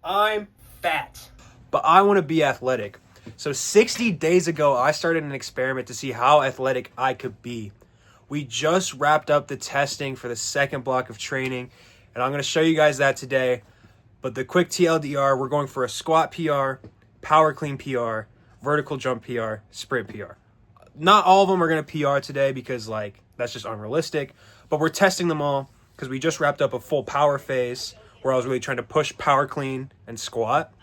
I'm fat, but I want to be athletic. So 60 days ago, I started an experiment to see how athletic I could be. We just wrapped up the testing for the second block of training, and I'm going to show you guys that today. But the quick TLDR, we're going for a squat PR, power clean PR, vertical jump PR, sprint PR. Not all of them are going to PR today because, that's just unrealistic. But we're testing them all because we just wrapped up a full power phase where I was really trying to push power clean and squat.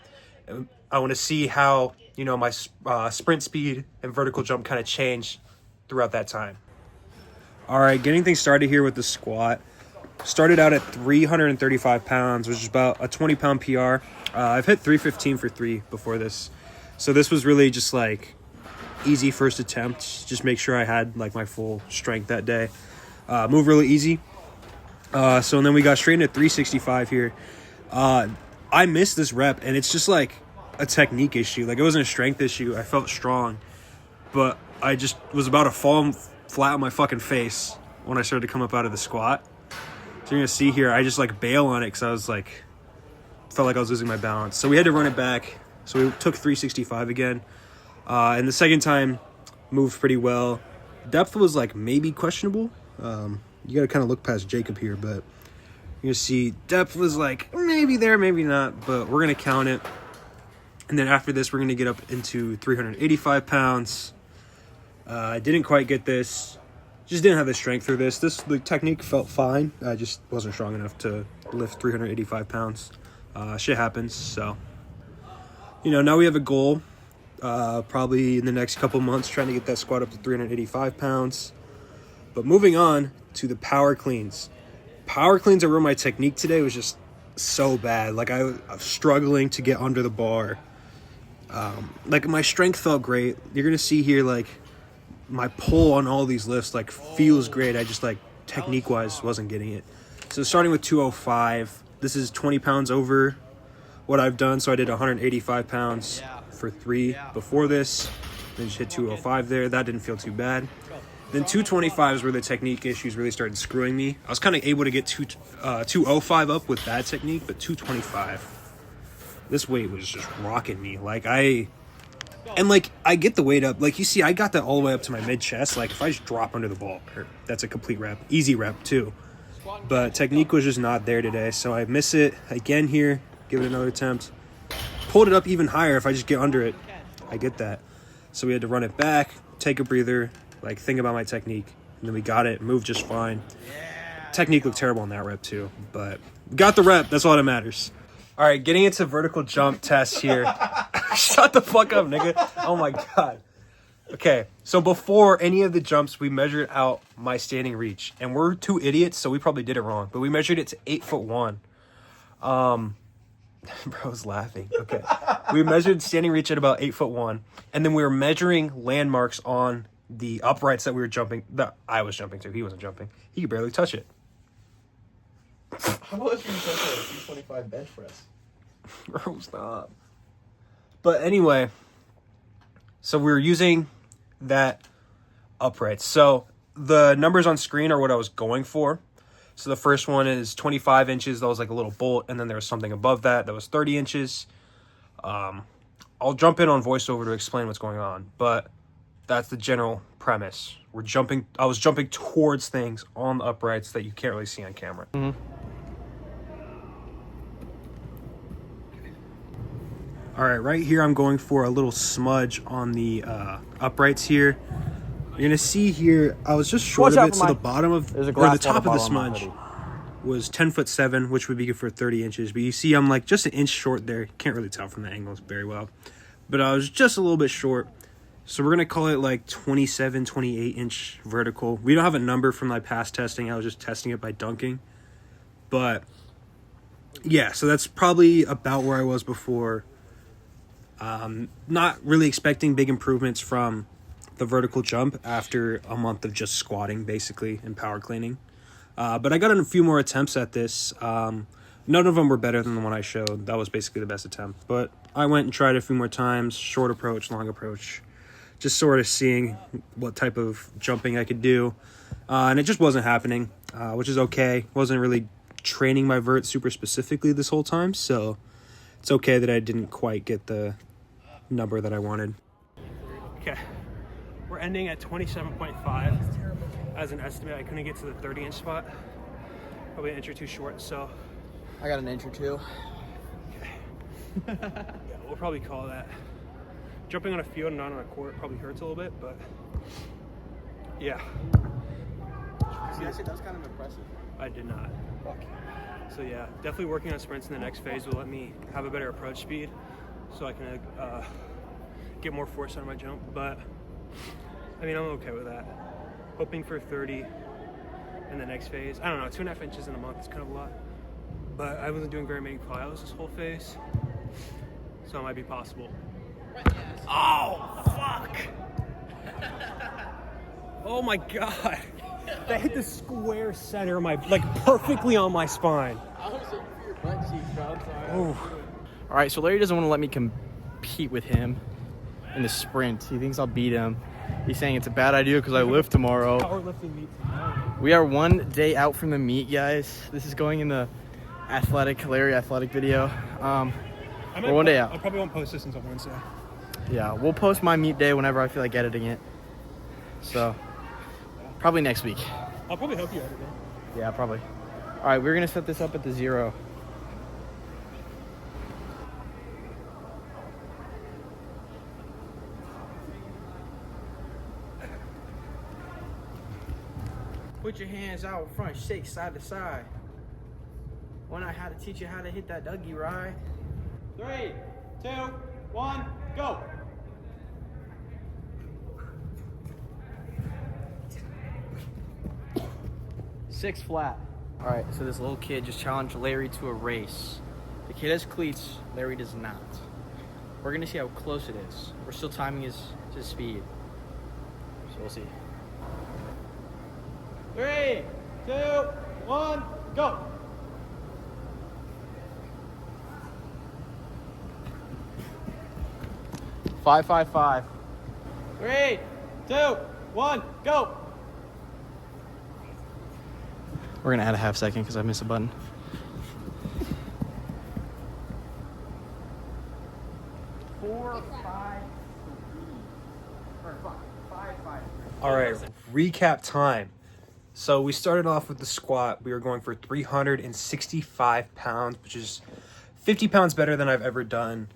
And I want to see how, my sprint speed and vertical jump kind of change throughout that time. All right, getting things started here with the squat. Started out at 335 pounds, which is about a 20-pound PR. I've hit 315 for 3 before this. So this was really just easy first attempt. Just make sure I had my full strength that day. Move really easy. So then we got straight into 365 here. I missed this rep, and it's just a technique issue. It wasn't a strength issue. I felt strong, but I just was about to fall flat on my fucking face when I started to come up out of the squat. So you're gonna see here, I just bail on it because I was felt like I was losing my balance. So we had to run it back. So we took 365 again. And the second time moved pretty well. Depth was maybe questionable. You gotta kind of look past Jacob here, but you're gonna see depth was maybe there, maybe not, but we're gonna count it. And then after this, we're gonna get up into 385 pounds. I didn't quite get this. Just didn't have the strength for this. The technique felt fine. I just wasn't strong enough to lift 385 pounds. Shit happens. So, now we have a goal. Probably in the next couple months, trying to get that squat up to 385 pounds. But moving on to the power cleans. Power cleans are where my technique today was just so bad. I was struggling to get under the bar. My strength felt great. You're going to see here, my pull on all these lifts feels great. I just technique wise wasn't getting it. So starting with 205, this is 20 pounds over what I've done. So I did 185 pounds for 3 before this, then just hit 205 there. That didn't feel too bad. Then 225 is where the technique issues really started screwing me. I was kind of able to get 205 up with that technique, but 225, this weight was just rocking me. I get the weight up. You see, I got that all the way up to my mid-chest. If I just drop under the ball, that's a complete rep. Easy rep, too. But technique was just not there today. So I miss it again here. Give it another attempt. Pulled it up even higher if I just get under it. I get that. So we had to run it back, take a breather, think about my technique. And then we got it. Moved just fine. Technique looked terrible on that rep, too. But we got the rep. That's all that matters. All right, getting into vertical jump test here. Shut the fuck up, nigga. Oh, my God. Okay, so before any of the jumps, we measured out my standing reach. And we're 2 idiots, so we probably did it wrong. But we measured it to 8'1". Bro's laughing. Okay. We measured standing reach at about 8'1". And then we were measuring landmarks on the uprights that we were jumping, that I was jumping to. He wasn't jumping. He could barely touch it. How about if you touch a 225 bench press? Bro, stop. But anyway, so we were using that upright. So the numbers on screen are what I was going for. So the first one is 25 inches. That was a little bolt. And then there was something above that. That was 30 inches. I'll jump in on voiceover to explain what's going on. But that's the general premise. I was jumping towards things on the uprights that you can't really see on camera. Mm-hmm. All right here I'm going for a little smudge on the uprights here. You're going to see here, I was just short of it, so the bottom of, or the top of the smudge was 10'7", which would be good for 30 inches. But you see I'm just an inch short there. Can't really tell from the angles very well. But I was just a little bit short. So we're going to call it 27, 28 inch vertical. We don't have a number from my past testing. I was just testing it by dunking. But yeah, so that's probably about where I was before. Not really expecting big improvements from the vertical jump after a month of just squatting, basically, and power cleaning. But I got a few more attempts at this. None of them were better than the one I showed. That was basically the best attempt. But I went and tried a few more times, short approach, long approach, just sort of seeing what type of jumping I could do. And it just wasn't happening, which is okay. Wasn't really training my vert super specifically this whole time, so It's okay that I didn't quite get the number that I wanted. Okay, we're ending at 27.5 as an estimate. I couldn't get to the 30-inch spot. Probably an inch or two short, so. I got an inch or two. Okay. Yeah, we'll probably call that. Jumping on a field and not on a court probably hurts a little bit, but yeah. See, that shit, that was kind of impressive. I did not. Fuck. So yeah, definitely working on sprints in the next phase will let me have a better approach speed so I can get more force out of my jump. But I mean, I'm okay with that. Hoping for 30 in the next phase. I don't know, 2.5 inches in a month is kind of a lot. But I wasn't doing very many plyos this whole phase, so it might be possible. Oh, fuck! Oh my god. That hit the square center of my, like, perfectly on my spine. I was looking for your butt cheeks, bro. I'm sorry. Oh. All right, so Larry doesn't want to let me compete with him in the sprint. He thinks I'll beat him. He's saying it's a bad idea because I lift tomorrow. Powerlifting meet tomorrow. We are 1 day out from the meet, guys. This is going in the Larry Athletic video. We're 1 day out. I probably won't post this until Wednesday. Yeah, we'll post my meet day whenever I feel like editing it. So, probably next week. I'll probably help you edit it. Yeah, probably. All right, we're going to set this up at the 0. Put your hands out front, shake side to side. When I had to teach you how to hit that Dougie ride. 3, 2, 1, go. Six flat. All right, so this little kid just challenged Larry to a race. The kid has cleats, Larry does not. We're gonna see how close it is. We're still timing his speed. So we'll see. 3, 2, 1, go. Five, 3, 2, 1, go. We're gonna add a half second because I missed a button. All right, recap time. So we started off with the squat. We were going for 365 pounds, which is 50 pounds better than I've ever done.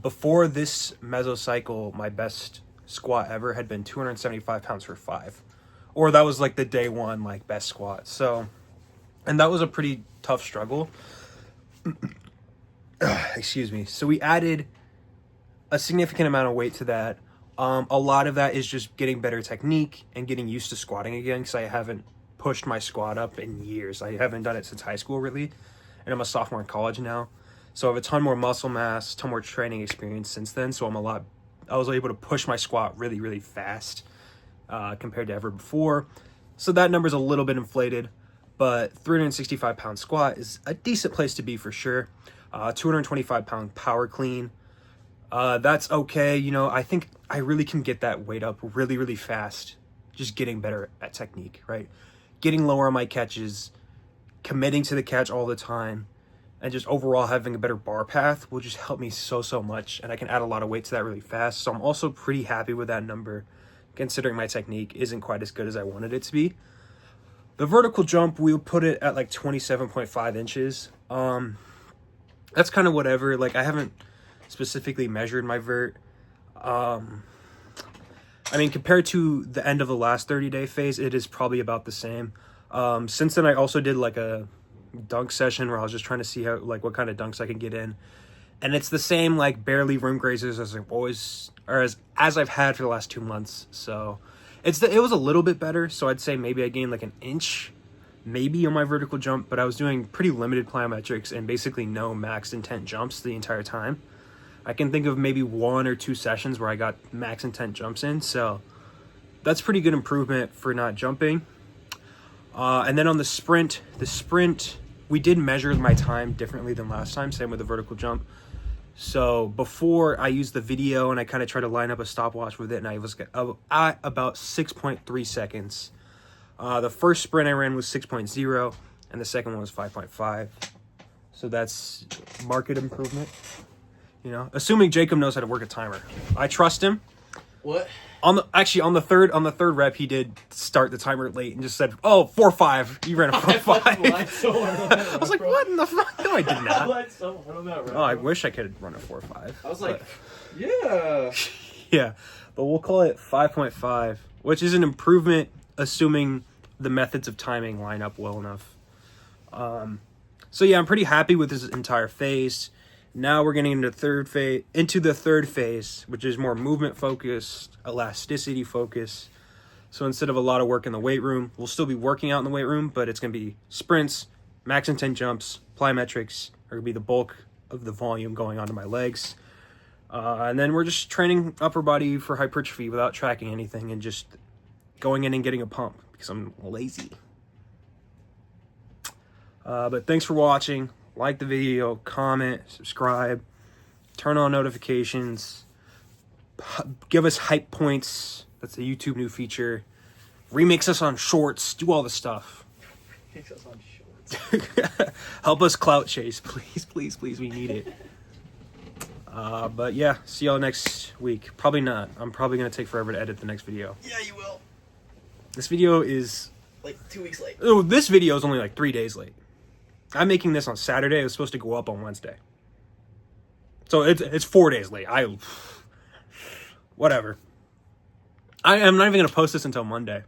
Before this mesocycle, my best squat ever had been 275 pounds for 5. Or that was like the day one, like, best squat. So, and that was a pretty tough struggle. Excuse me. So we added a significant amount of weight to that. A lot of that is just getting better technique and getting used to squatting again, because I haven't pushed my squat up in years. I haven't done it since high school, really. And I'm a sophomore in college now. So I have a ton more muscle mass, ton more training experience since then. So I was able to push my squat really, really fast compared to ever before. So that number's a little bit inflated, but 365 pound squat is a decent place to be for sure. 225 pound power clean. That's okay. You know, I think I really can get that weight up really, really fast. Just getting better at technique, right? Getting lower on my catches, committing to the catch all the time, and just overall having a better bar path will just help me so much. And I can add a lot of weight to that really fast. So I'm also pretty happy with that number, considering my technique isn't quite as good as I wanted it to be. The vertical jump, we'll put it at like 27.5 inches. That's kind of whatever. Like, I haven't specifically measured my vert. I mean, compared to the end of the last 30-day phase, it is probably about the same. Since then, I also did like a dunk session where I was just trying to see how, like, what kind of dunks I could get in. And it's the same, like, barely rim grazers as I've always, or as I've had for the last 2 months. So it was a little bit better. So I'd say maybe I gained like an inch maybe on my vertical jump, but I was doing pretty limited plyometrics and basically no max intent jumps the entire time. I can think of maybe 1 or 2 sessions where I got max intent jumps in. So that's pretty good improvement for not jumping. And then on the sprint, we did measure my time differently than last time, same with the vertical jump. So before, I used the video and I kind of tried to line up a stopwatch with it, and I was at about 6.3 seconds. The first sprint I ran was 6.0 and the second one was 5.5. So that's market improvement. You know, assuming Jacob knows how to work a timer. I trust him. What? On the third rep, he did start the timer late and just said, "Oh, 4.5." You ran a 4.5. I was like, "What in the fuck?" No, I did not. Oh, I wish I could run a 4.5. I was like, yeah. Yeah, but we'll call it 5.5, which is an improvement, assuming the methods of timing line up well enough. So yeah, I'm pretty happy with this entire phase. Now we're getting into the third phase, which is more movement focused, elasticity focused. So instead of a lot of work in the weight room, we'll still be working out in the weight room, but it's going to be sprints, max intent jumps, plyometrics are going to be the bulk of the volume going onto my legs. And then we're just training upper body for hypertrophy without tracking anything and just going in and getting a pump because I'm lazy. But thanks for watching. Like the video, comment, subscribe, turn on notifications, give us hype points. That's a YouTube new feature. Remix us on shorts. Do all the stuff. Remix us on shorts. Help us clout chase. Please, please, please. We need it. But yeah, see y'all next week. Probably not. I'm probably going to take forever to edit the next video. Yeah, you will. This video is... like 2 weeks late. Oh, this video is only like 3 days late. I'm making this on Saturday. It was supposed to go up on Wednesday. So it's 4 days late. Whatever. I am not even going to post this until Monday.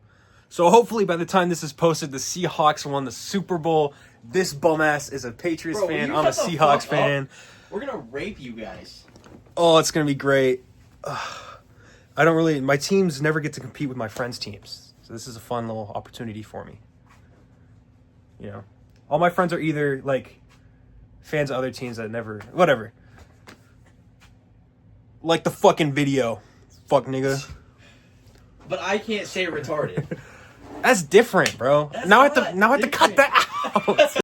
So hopefully by the time this is posted, the Seahawks won the Super Bowl. This bum ass is a Patriots fan. I'm a Seahawks fan. We're going to rape you guys. Oh, it's going to be great. My teams never get to compete with my friends' teams. So this is a fun little opportunity for me. You know? All my friends are either, like, fans of other teams that never... Whatever. Like the fucking video. Fuck, nigga. But I can't say retarded. That's different, bro. Now I have to cut that out.